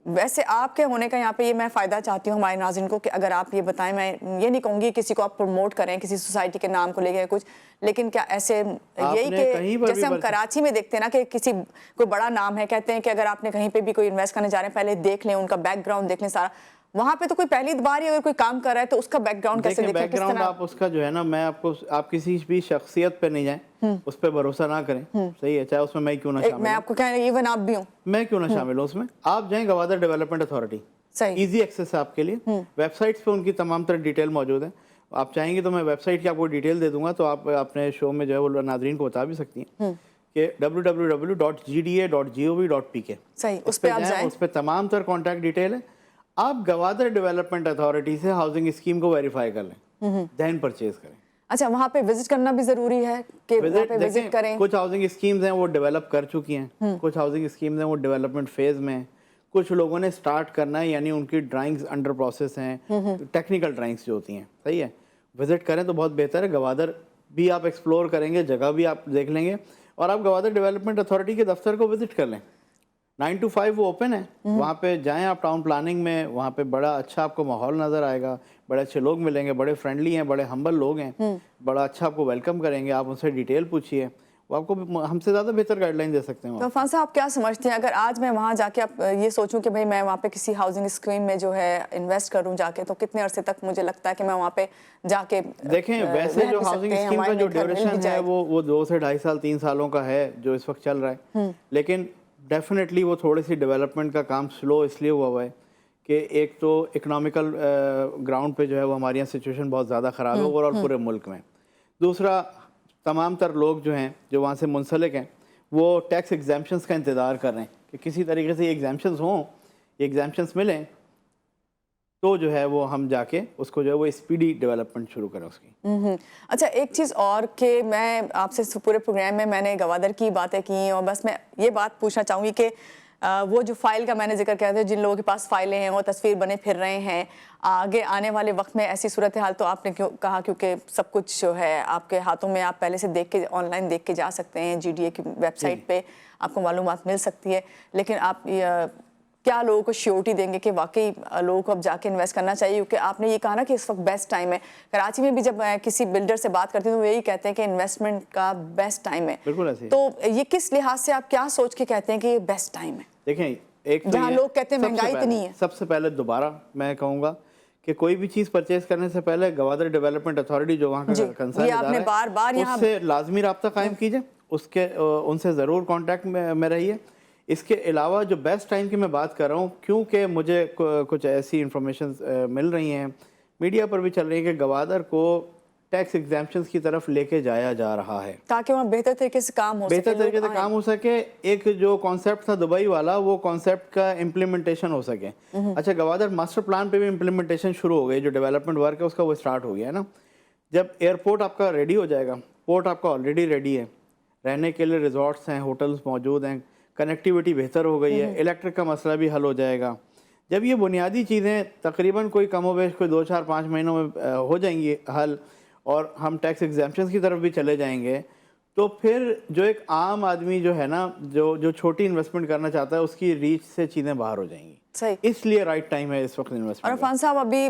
ویسے آپ کے ہونے کا یہاں پہ یہ میں فائدہ چاہتی ہوں ہمارے ناظرین کو کہ اگر آپ یہ بتائیں, میں یہ نہیں کہوں گی کسی کو آپ پروموٹ کریں کسی سوسائٹی کے نام کو لے کے کچھ, لیکن کیا ایسے یہی کہ جیسے ہم کراچی میں دیکھتے ہیں نا کہ کسی کوئی بڑا نام ہے, کہتے ہیں کہ اگر آپ نے کہیں پہ بھی کوئی انویسٹ کرنے جا رہے ہیں پہلے دیکھ لیں ان کا بیک گراؤنڈ, دیکھ لیں سارا. وہاں پہ تو کوئی پہلی بار ہی اگر کوئی کام کر رہا ہے تو اس کا بیک گراؤنڈ کیسے دیکھیں؟ بیک گراؤنڈ آپ اس کا جو ہے نا, میں آپ کسی بھی شخصیت پہ نہیں جائیں, اس پہ بھروسہ نہ کریں, صحیح ہے, چاہے اس میں کیوں نہ شامل ہوں. میں آپ کو کہہ رہی ہوں ایون آپ بھی ہوں, میں کیوں نہ شامل ہوں اس میں. آپ جائیں Gwadar development authority, easy access ہے آپ کے لیے. ویب سائٹس پہ ان کی تمام تر ڈیٹیل موجود ہے. آپ چاہیں گے تو میں ویب سائٹ کی آپ کو ڈیٹیل دے دوں گا, تو آپ اپنے شو میں جو ہے وہ ناظرین کو بتا بھی سکتی ہیں کہ www.gda.gov.pk. صحیح, اس پہ آپ جائیں, اس پہ تمام تر کانٹیکٹ ڈیٹیل ہے. آپ گوادر ڈیولپمنٹ اتھارٹی سے ہاؤسنگ اسکیم کو ویریفائی کر لیں, دین پرچیز کریں. اچھا, وہاں پہ وزٹ کرنا بھی ضروری ہے کہ وہاں پہ وزٹ کریں؟ کچھ ہاؤسنگ اسکیمز ہیں وہ ڈیولپ کر چکی ہیں, کچھ ہاؤسنگ اسکیمز ہیں وہ ڈیولپمنٹ فیز میں ہیں, کچھ لوگوں نے سٹارٹ کرنا ہے, یعنی ان کی ڈرائنگز انڈر پروسیس ہیں, ٹیکنیکل ڈرائنگز جو ہوتی ہیں, صحیح ہے. وزٹ کریں تو بہت بہتر ہے. گوادر بھی آپ ایکسپلور کریں گے, جگہ بھی آپ دیکھ لیں گے, اور آپ گوادر ڈیولپمنٹ اتھارٹی کے دفتر کو وزٹ کر لیں. 9 to 5 وہ اوپن ہے, وہاں پہ جائیں آپ ٹاؤن پلاننگ میں, وہاں پہ بڑا اچھا آپ کو ماحول نظر آئے گا, بڑے اچھے لوگ ملیں گے, بڑے فرینڈلی ہیں, بڑے ہمبل لوگ ہیں, بڑا اچھا آپ کو ویلکم کریں گے, آپ ان سے ڈیٹیل پوچھیے, وہ آپ کو ہم سے زیادہ بہتر گائیڈ لائن دے سکتے ہیں. تو عرفان صاحب آپ کیا سمجھتے ہیں اگر آج میں وہاں جا کے یہ سوچوں کہ بھائی میں وہاں پہ کسی ہاؤسنگ اسکیم میں جو ہے انویسٹ کروں جا کے, تو کتنے عرصے تک مجھے لگتا ہے کہ میں وہاں پہ جا کے دیکھیں ویسے جو ہاؤسنگ اسکیم کا جو ڈیوریشن ہے وہ 2 سے 2.5 سال 3 سالوں کا ہے جو اس وقت چل رہا ہے, لیکن ڈیفینیٹلی وہ تھوڑی سی ڈیولپمنٹ کا کام سلو اس لیے ہوا ہے کہ ایک تو اکنامیکل گراؤنڈ پہ جو ہے وہ ہمارے یہاں سچویشن بہت زیادہ خراب ہے اوور آل پورے ملک میں. دوسرا تمام تر لوگ جو ہیں جو وہاں سے منسلک ہیں وہ ٹیکس ایگزیمپشنز کا انتظار کر رہے ہیں کہ کسی طریقے سے یہ ایگزیمپشنز ہوں, یہ ایگزیمپشنز ملیں تو جو ہے وہ ہم جا کے اس کو جو ہے وہ اسپیڈی ڈیولپمنٹ شروع کریں اس کی. اچھا ایک چیز اور کہ میں آپ سے پورے پروگرام میں نے گوادر کی باتیں کی, اور بس میں یہ بات پوچھنا چاہوں گی کہ وہ جو فائل کا میں نے ذکر کیا تھا, جن لوگوں کے پاس فائلیں ہیں وہ تصویر بنے پھر رہے ہیں, آگے آنے والے وقت میں ایسی صورتحال تو آپ نے کیوں کہا کیونکہ سب کچھ جو ہے آپ کے ہاتھوں میں, آپ پہلے سے دیکھ کے آن لائن دیکھ کے جا سکتے ہیں, GDA کی ویب سائٹ پہ آپ کو معلومات مل سکتی ہے, لیکن آپ کیا لوگوں کو شیورٹی دیں گے کہ واقعی لوگوں کو اب جا کے انویسٹ کرنا چاہیے؟ کیونکہ آپ نے یہ کہا نا کہ اس وقت بیسٹ ٹائم ہے. کراچی میں بھی جب میں کسی بلڈر سے بات کرتی ہوں تو یہی کہتے ہیں کہ انویسٹمنٹ کا بیسٹ ٹائم ہے. بالکل ایسے. تو یہ کس لحاظ سے آپ کیا سوچ کے کہتے ہیں کہ یہ بیسٹ ٹائم ہے؟ دیکھیں ایک جہاں لوگ کہتے ہیں مہنگائی اتنی ہے. سب سے پہلے دوبارہ میں کہوں گا کہ کوئی بھی چیز پرچیز کرنے سے پہلے گوادر ڈیولپمنٹ اتھارٹی جو وہاں کا کنسرن ادارہ ہے اس سے لازمی رابطہ قائم کیجئے, ان سے ضرور کانٹیکٹ میں رہیے. اس کے علاوہ جو بیسٹ ٹائم کی میں بات کر رہا ہوں, کیونکہ مجھے کچھ ایسی انفارمیشن مل رہی ہیں, میڈیا پر بھی چل رہی ہے کہ گوادر کو ٹیکس ایگزیمپشنز کی طرف لے کے جایا جا رہا ہے تاکہ وہاں بہتر طریقے سے کام ہو سکے. ایک جو کانسیپٹ تھا دبئی والا, وہ کانسیپٹ کا امپلیمنٹیشن ہو سکے. اچھا گوادر ماسٹر پلان پہ بھی امپلیمنٹیشن شروع ہو گئی, جو ڈیولپمنٹ ورک ہے اس کا وہ اسٹارٹ ہو گیا ہے نا. جب ایئرپورٹ آپ کا ریڈی ہو جائے گا, پورٹ آپ کا آلریڈی ریڈی ہے, رہنے کے لیے ریزورٹس ہیں, ہوٹلز موجود ہیں, کنیکٹیوٹی بہتر ہو گئی ہے, الیکٹرک کا مسئلہ بھی حل ہو جائے گا. جب یہ بنیادی چیزیں تقریباً کوئی کم و بیش کوئی 2-4-5 مہینوں میں ہو جائیں گی حل, اور ہم ٹیکس ایگزیمپشنز کی طرف بھی چلے جائیں گے, تو پھر جو ایک عام آدمی جو ہے نا جو چھوٹی انویسٹمنٹ کرنا چاہتا ہے اس کی ریچ سے چیزیں باہر ہو جائیں گی. صحیح. اس لیے رائٹ ٹائم ہے اس وقت انویسٹمنٹ. اور عرفان صاحب ابھی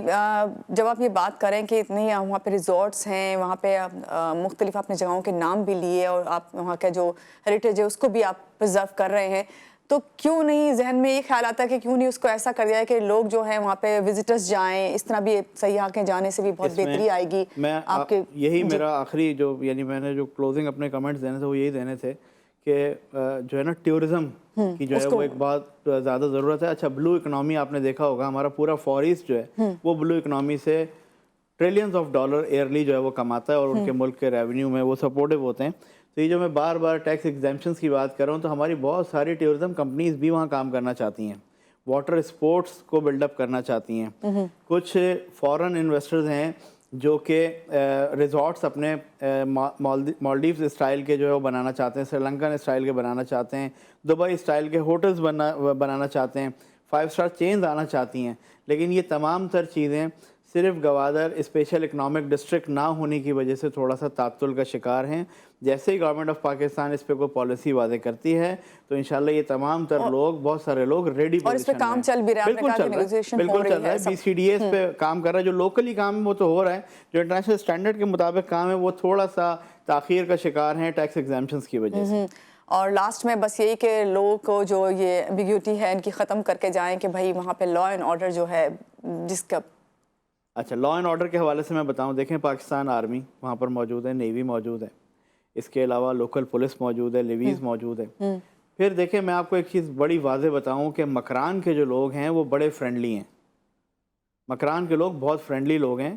جب آپ یہ بات کریں کہ اتنے وہاں پہ ریزورٹس ہیں, وہاں پہ مختلف آپ نے جگہوں کے نام بھی لیے, اور آپ وہاں کا جو ہیریٹیج ہے اس کو بھی آپ پرزرو کر رہے ہیں, تو کیوں نہیں ذہن میں یہ خیال آتا ہے کہ کیوں نہیں اس کو ایسا کر دیا ہے کہ لوگ جو ہیں وہاں پہ وزٹرز جائیں, اس طرح بھی سیاح کے جانے سے بھی بہت بہتری آئے گی. میں یہی میرا آخری جو یعنی میں نے جو کلوزنگ اپنے کمنٹس دینے تھے وہ یہی دینے تھے کہ جو ہے نا ٹیورزم کی جو ہے وہ ایک بہت زیادہ ضرورت ہے. اچھا بلو اکنامی آپ نے دیکھا ہوگا, ہمارا پورا فار ایسٹ جو ہے وہ بلو اکنامی سے ٹریلینز آف ڈالر ایئرلی جو ہے وہ کماتا ہے, اور ان کے ملک کے ریونیو میں وہ سپورٹیو ہوتے ہیں. تو یہ جو میں بار بار ٹیکس ایگزیمپشنز کی بات کر رہا ہوں, تو ہماری بہت ساری ٹیورزم کمپنیز بھی وہاں کام کرنا چاہتی ہیں, واٹر اسپورٹس کو بلڈ اپ کرنا چاہتی ہیں. کچھ فورن انویسٹرز ہیں جو کہ ریزورٹس اپنے مالدیوز اسٹائل کے جو ہے وہ بنانا چاہتے ہیں, سری لنکن اسٹائل کے بنانا چاہتے ہیں, دبئی اسٹائل کے ہوٹلز بنانا چاہتے ہیں, 5 اسٹار چینز آنا چاہتی ہیں. لیکن یہ تمام تر چیزیں صرف گوادر اسپیشل اکنامک ڈسٹرکٹ نہ ہونے کی وجہ سے تھوڑا سا تعطل کا شکار ہیں. جیسے ہی گورنمنٹ آف پاکستان اس پہ کوئی پالیسی واضح کرتی ہے تو انشاءاللہ یہ تمام تر لوگ, بہت سارے لوگ ریڈی اور اس پہ کام چل بھی رہا ہے. بالکل چل رہا ہے. BCDA پہ کام کر رہا ہے, جو لوکلی کام ہے وہ تو ہو رہا ہے, جو انٹرنیشنل اسٹینڈرڈ کے مطابق کام ہے وہ تھوڑا سا تاخیر کا شکار ہیں ٹیکس ایگزیمپشنز کی وجہ سے. اور لاسٹ میں بس یہی کہ لوگوں کو جو یہ ایمبیگوٹی ہے ان کی ختم کر کے جائیں کہ بھائی وہاں پہ لا اینڈ آرڈر جو ہے جس کا. اچھا لا اینڈ آرڈر کے حوالے سے میں بتاؤں, دیکھیں پاکستان آرمی وہاں پر موجود ہے, نیوی موجود ہے, اس کے علاوہ لوکل پولیس موجود ہے, لیویز موجود ہے. پھر دیکھیں میں آپ کو ایک چیز بڑی واضح بتاؤں کہ مکران کے جو لوگ ہیں وہ بڑے فرینڈلی ہیں. مکران کے لوگ بہت فرینڈلی لوگ ہیں,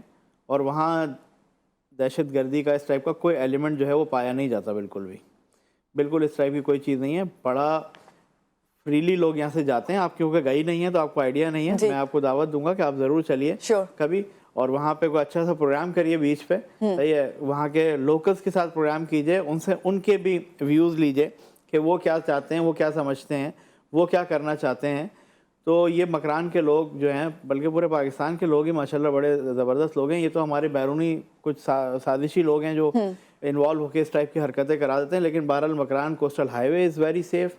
اور وہاں دہشت گردی کا اس ٹائپ کا کوئی ایلیمنٹ جو ہے وہ پایا نہیں جاتا. بالکل اس ٹائپ کی کوئی چیز نہیں ہے. بڑا فریلی لوگ یہاں سے جاتے ہیں. آپ کیونکہ گئی نہیں ہیں تو آپ کو آئیڈیا نہیں ہے. میں آپ کو دعوت دوں گا کہ آپ ضرور چلیے کبھی, اور وہاں پہ کوئی اچھا سا پروگرام کریے بیچ پہ, صحیح ہے, وہاں کے لوکلز کے ساتھ پروگرام کیجئے, ان کے بھی ویوز لیجئے کہ وہ کیا چاہتے ہیں, وہ کیا سمجھتے ہیں, وہ کیا کرنا چاہتے ہیں. تو یہ مکران کے لوگ جو ہیں, بلکہ پورے پاکستان کے لوگ ہی ماشاءاللہ بڑے زبردست لوگ ہیں. یہ تو ہمارے بیرونی کچھ سازشی لوگ ہیں جو انوالو ہو کے اس ٹائپ کی حرکتیں کرا دیتے ہیں. لیکن بہرحال Makran coastal high way is very safe,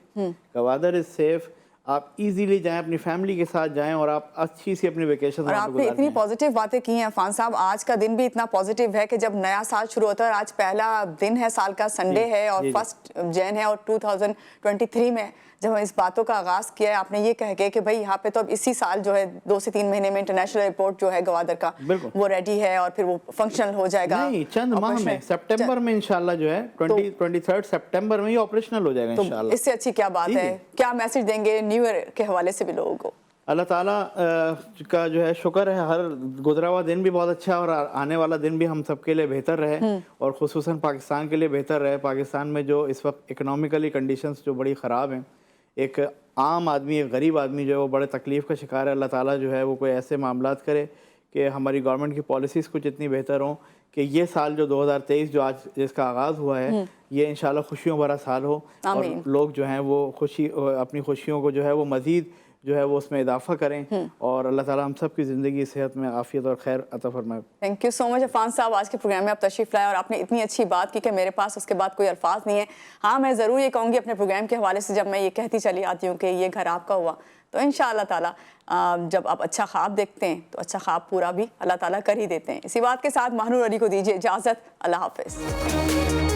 Gwadar is safe, آپ ایزیلی جائیں, اپنی فیملی کے ساتھ جائیں اور آپ اچھی سی اپنی ویکیشن اور آپ نے اتنی پازیٹیو باتیں کی ہیں عرفان صاحب, آج کا دن بھی اتنا پازیٹیو ہے کہ جب نیا سال شروع ہوتا ہے, اور آج پہلا دن ہے سال کا, سنڈے ہے اور 1 جن ہے, اور 2023 میں جب ہم اس باتوں کا آغاز کیا ہے آپ نے یہ کہہ کے کہ بھائی یہاں پہ تو اب اسی سال جو ہے 2 سے 3 مہینے میں انٹرنیشنل ایئرپورٹ جو ہے گوادر کا وہ ریڈی ہے اور پھر وہ فنکشنل ہو جائے گا. نہیں, چند ماہ میں, سپٹمبر میں انشاءاللہ جو ہے 23 سپٹمبر میں یہ آپریشنل ہو جائے گا انشاءاللہ. اس سے اچھی کیا بات ہے, کیا میسج دیں گے نیو ایئر کے حوالے سے بھی لوگوں کو؟ اللہ تعالیٰ کا جو ہے شکر ہے, ہر گزرا ہوا دن بھی بہت اچھا اور آنے والا دن بھی ہم سب کے لیے بہتر رہے, اور خصوصاً پاکستان کے لیے بہتر رہے. پاکستان میں جو اس وقت اکنامیکلی کنڈیشنز جو بڑی خراب ہیں, ایک عام آدمی, ایک غریب آدمی جو ہے وہ بڑے تکلیف کا شکار ہے. اللہ تعالیٰ جو ہے وہ کوئی ایسے معاملات کرے کہ ہماری گورنمنٹ کی پالیسیز کچھ اتنی بہتر ہوں کہ یہ سال جو 2023 جو آج جس کا آغاز ہوا ہے, یہ انشاءاللہ خوشیوں بھرا سال ہو, اور لوگ جو ہیں وہ اپنی خوشیوں کو جو ہے وہ مزید جو ہے وہ اس میں اضافہ کریں, اور اللہ تعالیٰ ہم سب کی زندگی صحت میں عافیت اور خیر عطا فرمائے. تھینک یو سو مچ عرفان صاحب, آج کے پروگرام میں آپ تشریف لائے اور آپ نے اتنی اچھی بات کی کہ میرے پاس اس کے بعد کوئی الفاظ نہیں ہے. ہاں, میں ضرور یہ کہوں گی اپنے پروگرام کے حوالے سے, جب میں یہ کہتی چلی آتی ہوں کہ یہ گھر آپ کا ہوا, تو انشاءاللہ تعالیٰ جب آپ اچھا خواب دیکھتے ہیں تو اچھا خواب پورا بھی اللہ تعالیٰ کر ہی دیتے ہیں. اسی بات کے ساتھ ماہنور علی کو دیجیے اجازت. اللہ حافظ.